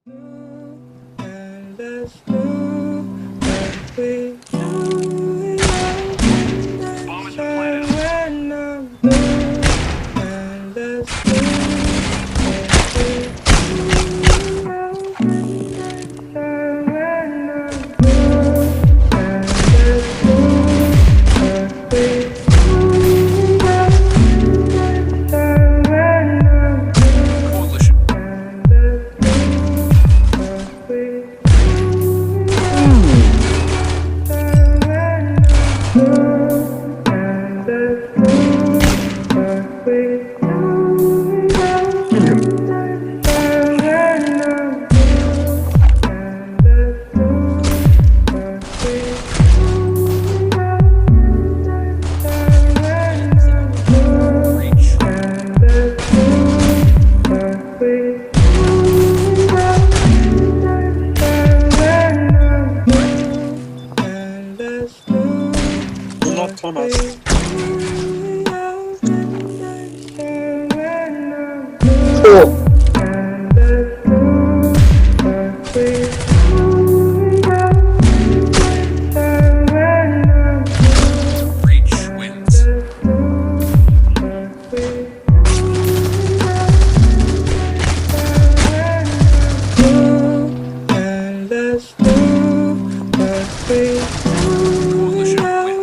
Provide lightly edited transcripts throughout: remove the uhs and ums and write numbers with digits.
And let's do what we do. Bomb has been planted. When I'm blue. And let's do what we do. When I'm blue. And let's do what we do. Not Thomas. Oh. Reach wins. And let's do what we coalition win.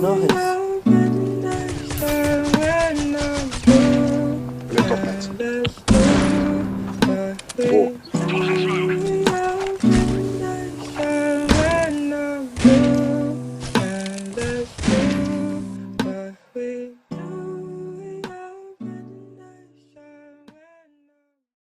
Nice.